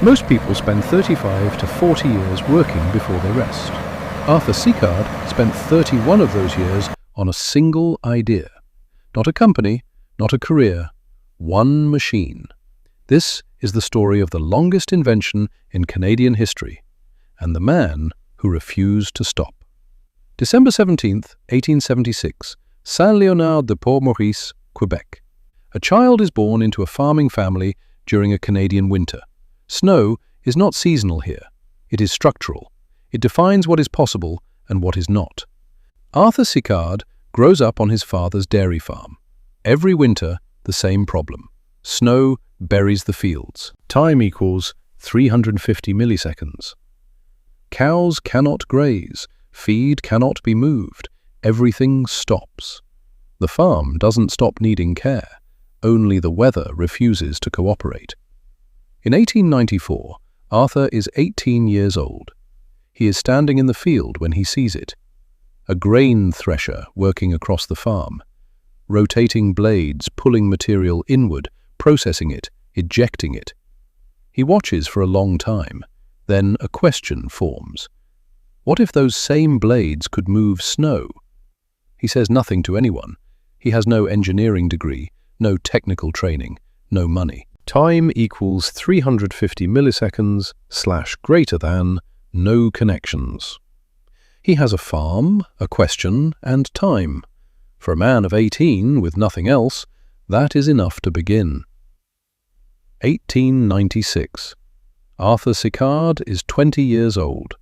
Most people spend 35 to 40 years working before they rest. Arthur Sicard spent 31 of those years on a single idea. Not a company, not a career, one machine. This is the story of the longest invention in Canadian history, and the man who refused to stop. December 17th, 1876, Saint-Léonard-de-Port-Maurice, Quebec. A child is born into a farming family during a Canadian winter. Snow is not seasonal here. It is structural. It defines what is possible and what is not. Arthur Sicard grows up on his father's dairy farm. Every winter, the same problem. Snow buries the fields. Time equals 350 milliseconds. Cows cannot graze. Feed cannot be moved. Everything stops. The farm doesn't stop needing care. Only the weather refuses to cooperate. In 1894, Arthur is 18 years old. He is standing in the field when he sees it. A grain thresher working across the farm. Rotating blades, pulling material inward, processing it, ejecting it. He watches for a long time. Then a question forms. What if those same blades could move snow? He says nothing to anyone. He has no engineering degree, no technical training, no money. Time equals 350 milliseconds / greater than, no connections. He has a farm, a question, and time. For a man of 18 with nothing else, that is enough to begin. 1896. Arthur Sicard is 20 years old.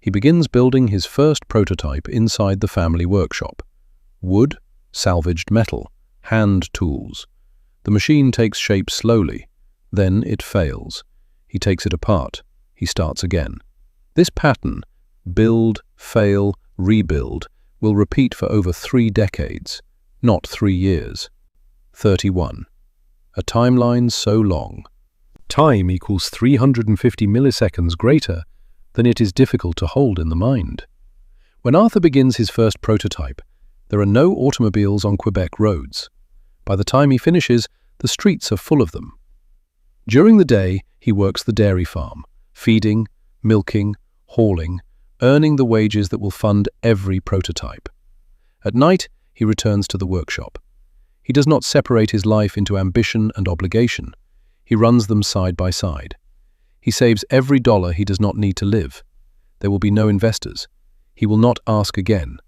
He begins building his first prototype inside the family workshop. Wood, salvaged metal, hand tools. The machine takes shape slowly. Then it fails. He takes it apart. He starts again. This pattern, build, fail, rebuild, will repeat for over 3 decades, not 3 years. 31. A timeline so long. Time equals 350 milliseconds greater than it is difficult to hold in the mind. When Arthur begins his first prototype, there are no automobiles on Quebec roads. By the time he finishes, the streets are full of them. During the day, he works the dairy farm, feeding, milking, hauling, earning the wages that will fund every prototype. At night, he returns to the workshop. He does not separate his life into ambition and obligation. He runs them side by side. He saves every dollar he does not need to live. There will be no investors. He will not ask again.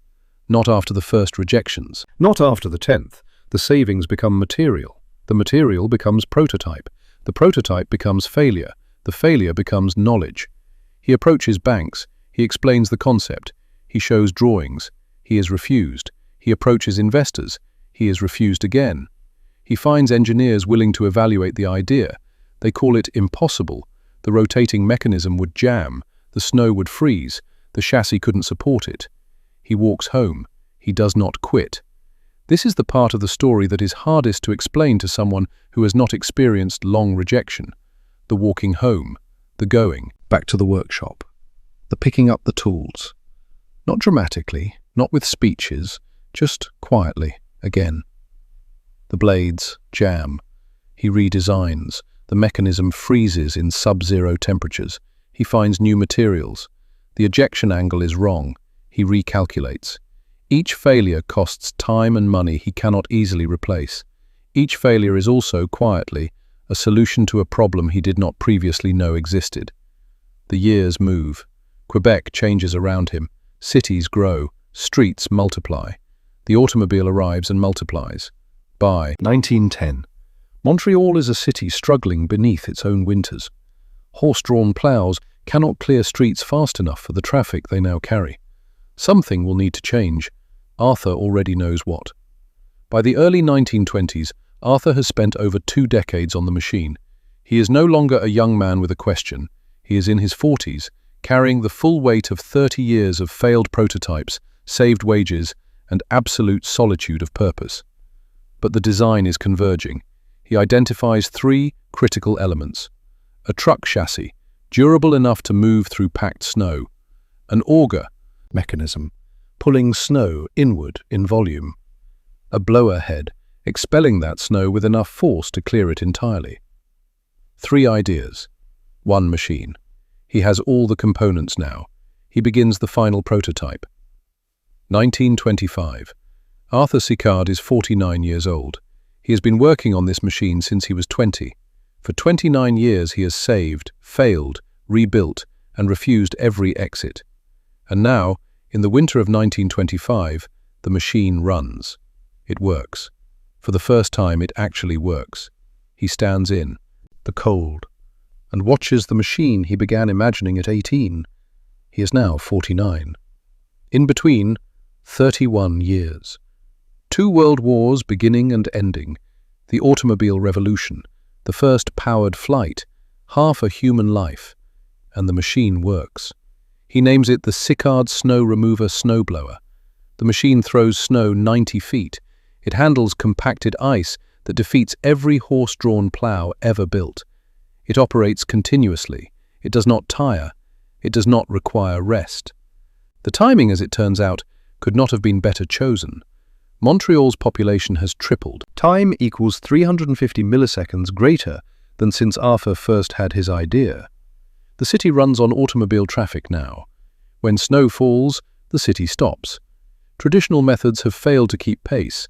Not after the first rejections. Not after the 10th. The savings become material. The material becomes prototype. The prototype becomes failure. The failure becomes knowledge. He approaches banks. He explains the concept. He shows drawings. He is refused. He approaches investors. He is refused again. He finds engineers willing to evaluate the idea. They call it impossible. The rotating mechanism would jam. The snow would freeze. The chassis couldn't support it. He walks home. He does not quit. This is the part of the story that is hardest to explain to someone who has not experienced long rejection. The walking home, the going, back to the workshop, the picking up the tools. Not dramatically, not with speeches, just quietly, again. The blades jam. He redesigns. The mechanism freezes in sub-zero temperatures. He finds new materials. The ejection angle is wrong. He recalculates. Each failure costs time and money he cannot easily replace. Each failure is also, quietly, a solution to a problem he did not previously know existed. The years move. Quebec changes around him. Cities grow. Streets multiply. The automobile arrives and multiplies. By 1910, Montreal is a city struggling beneath its own winters. Horse-drawn ploughs cannot clear streets fast enough for the traffic they now carry. Something will need to change. Arthur already knows what. By the early 1920s, Arthur has spent over 2 decades on the machine. He is no longer a young man with a question. He is in his 40s, carrying the full weight of 30 years of failed prototypes, saved wages, and absolute solitude of purpose. But the design is converging. He identifies 3 critical elements. A truck chassis, durable enough to move through packed snow. An auger mechanism, pulling snow inward in volume. A blower head, expelling that snow with enough force to clear it entirely. 3 ideas. One machine. He has all the components now. He begins the final prototype. 1925. Arthur Sicard is 49 years old. He has been working on this machine since he was 20. For 29 years he has saved, failed, rebuilt, and refused every exit. And now, in the winter of 1925, the machine runs. It works. For the first time, it actually works. He stands in the cold and watches the machine he began imagining at 18. He is now 49. In between, 31 years. 2 world wars beginning and ending, the automobile revolution, the first powered flight, half a human life, and the machine works. He names it the Sicard Snow Remover Snowblower. The machine throws snow 90 feet. It handles compacted ice that defeats every horse-drawn plow ever built. It operates continuously. It does not tire. It does not require rest. The timing, as it turns out, could not have been better chosen. Montreal's population has tripled. Time equals 350 milliseconds greater than since Arthur first had his idea. The city runs on automobile traffic now. When snow falls, the city stops. Traditional methods have failed to keep pace.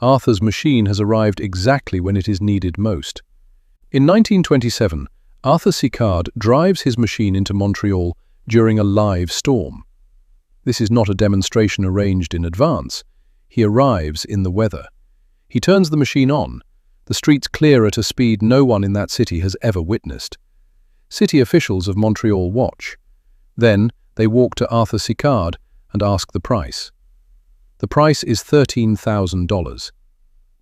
Arthur's machine has arrived exactly when it is needed most. In 1927, Arthur Sicard drives his machine into Montreal during a live storm. This is not a demonstration arranged in advance. He arrives in the weather. He turns the machine on. The streets clear at a speed no one in that city has ever witnessed. City officials of Montreal watch. Then they walk to Arthur Sicard and ask the price. The price is $13,000.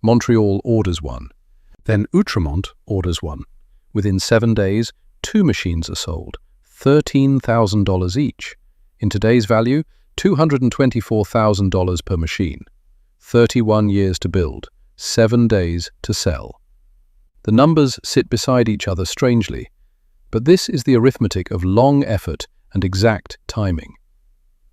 Montreal orders one. Then Outremont orders one. Within 7 days, 2 machines are sold, $13,000 each. In today's value, $224,000 per machine. 31 years to build, 7 days to sell. The numbers sit beside each other strangely, but this is the arithmetic of long effort and exact timing.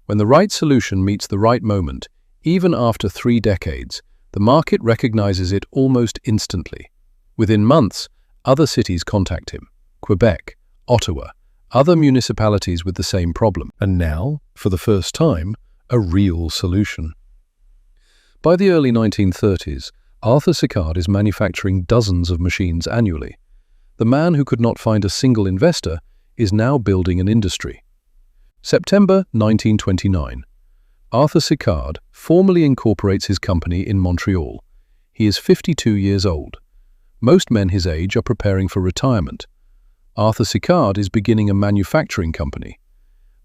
When the right solution meets the right moment, even after 3 decades, the market recognizes it almost instantly. Within months, other cities contact him. Quebec, Ottawa, other municipalities with the same problem. And now, for the first time, a real solution. By the early 1930s, Arthur Sicard is manufacturing dozens of machines annually. The man who could not find a single investor is now building an industry. September 1929. Arthur Sicard formally incorporates his company in Montreal. He is 52 years old. Most men his age are preparing for retirement. Arthur Sicard is beginning a manufacturing company.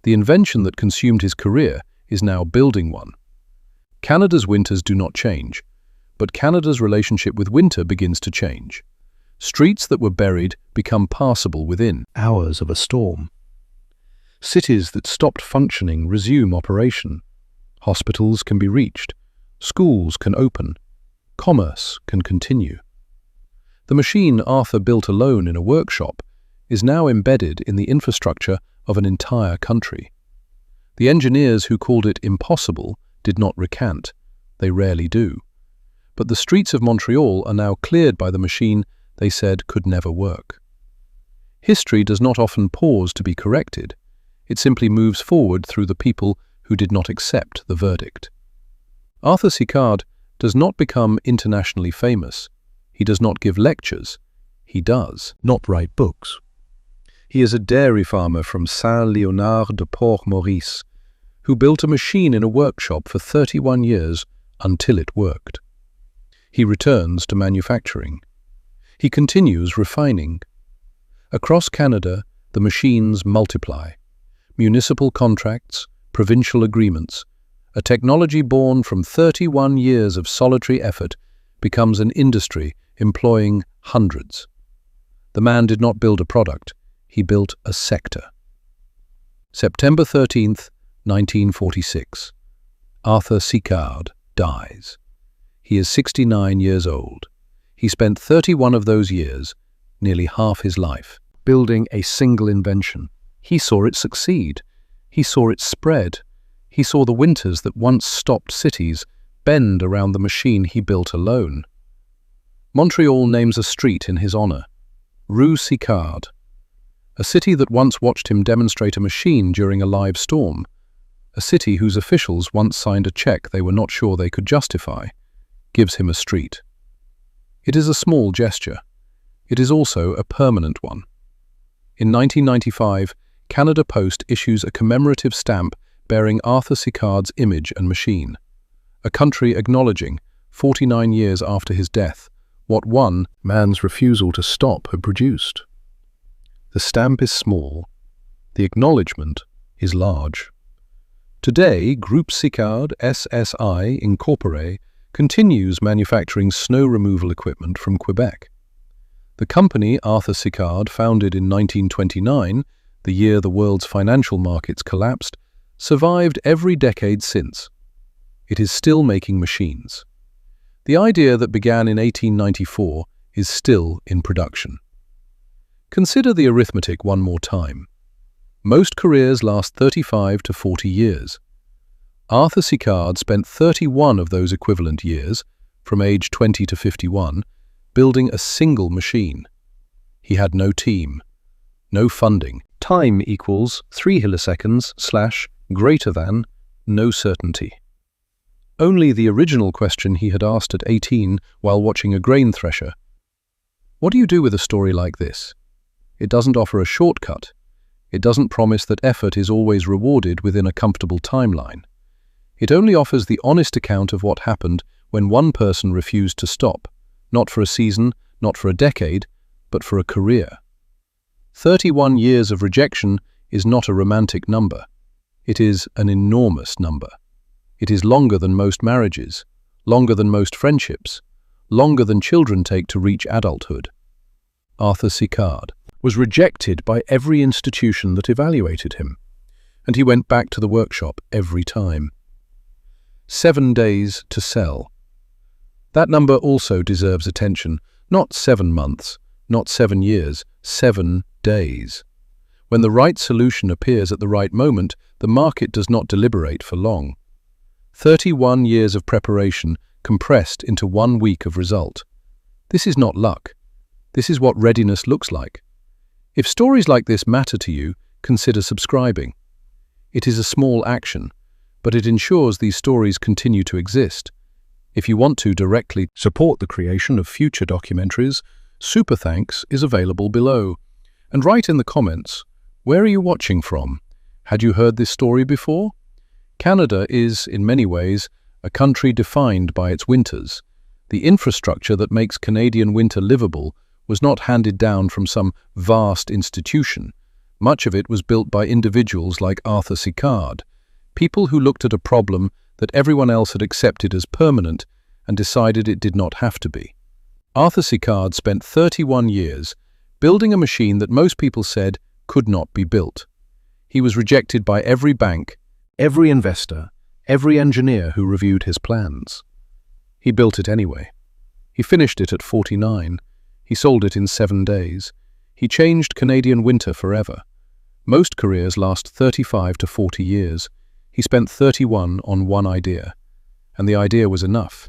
The invention that consumed his career is now building one. Canada's winters do not change, but Canada's relationship with winter begins to change. Streets that were buried become passable within hours of a storm. Cities that stopped functioning resume operation. Hospitals can be reached. Schools can open. Commerce can continue. The machine Arthur built alone in a workshop is now embedded in the infrastructure of an entire country. The engineers who called it impossible did not recant. They rarely do. But the streets of Montreal are now cleared by the machine they said could never work. History does not often pause to be corrected. It simply moves forward through the people who did not accept the verdict. Arthur Sicard does not become internationally famous. He does not give lectures. He does not write books. He is a dairy farmer from Saint-Léonard-de-Port-Maurice who built a machine in a workshop for 31 years until it worked. He returns to manufacturing. He continues refining. Across Canada, the machines multiply. Municipal contracts, provincial agreements. A technology born from 31 years of solitary effort becomes an industry employing hundreds. The man did not build a product, he built a sector. September 13th, 1946. Arthur Sicard dies. He is 69 years old. He spent 31 of those years, nearly half his life, building a single invention. He saw it succeed. He saw it spread. He saw the winters that once stopped cities bend around the machine he built alone. Montreal names a street in his honor, Rue Sicard. A city that once watched him demonstrate a machine during a live storm. A city whose officials once signed a check they were not sure they could justify, gives him a street. It is a small gesture. It is also a permanent one. In 1995, Canada Post issues a commemorative stamp bearing Arthur Sicard's image and machine. A country acknowledging, 49 years after his death, what one man's refusal to stop had produced. The stamp is small. The acknowledgement is large. Today, Group Sicard SSI Incorporate continues manufacturing snow removal equipment from Quebec. The company Arthur Sicard, founded in 1929, the year the world's financial markets collapsed, survived every decade since. It is still making machines. The idea that began in 1894 is still in production. Consider the arithmetic one more time. Most careers last 35 to 40 years. Arthur Sicard spent 31 of those equivalent years, from age 20 to 51, building a single machine. He had no team, no funding. Time equals 3 milliseconds / greater than no certainty. Only the original question he had asked at 18 while watching a grain thresher. What do you do with a story like this? It doesn't offer a shortcut. It doesn't promise that effort is always rewarded within a comfortable timeline. It only offers the honest account of what happened when one person refused to stop, not for a season, not for a decade, but for a career. 31 years of rejection is not a romantic number. It is an enormous number. It is longer than most marriages, longer than most friendships, longer than children take to reach adulthood. Arthur Sicard was rejected by every institution that evaluated him, and he went back to the workshop every time. 7 days to sell. That number also deserves attention. Not 7 months, not 7 years, 7 days. When the right solution appears at the right moment, the market does not deliberate for long. 31 years of preparation compressed into 1 week of result. This is not luck. This is what readiness looks like. If stories like this matter to you, consider subscribing. It is a small action, but it ensures these stories continue to exist. If you want to directly support the creation of future documentaries, Super Thanks is available below. And write in the comments, where are you watching from? Had you heard this story before? Canada is, in many ways, a country defined by its winters. The infrastructure that makes Canadian winter livable was not handed down from some vast institution. Much of it was built by individuals like Arthur Sicard, people who looked at a problem that everyone else had accepted as permanent and decided it did not have to be. Arthur Sicard spent 31 years building a machine that most people said could not be built. He was rejected by every bank, every investor, every engineer who reviewed his plans. He built it anyway. He finished it at 49. He sold it in 7 days. He changed Canadian winter forever. Most careers last 35 to 40 years. He spent 31 on one idea, and the idea was enough.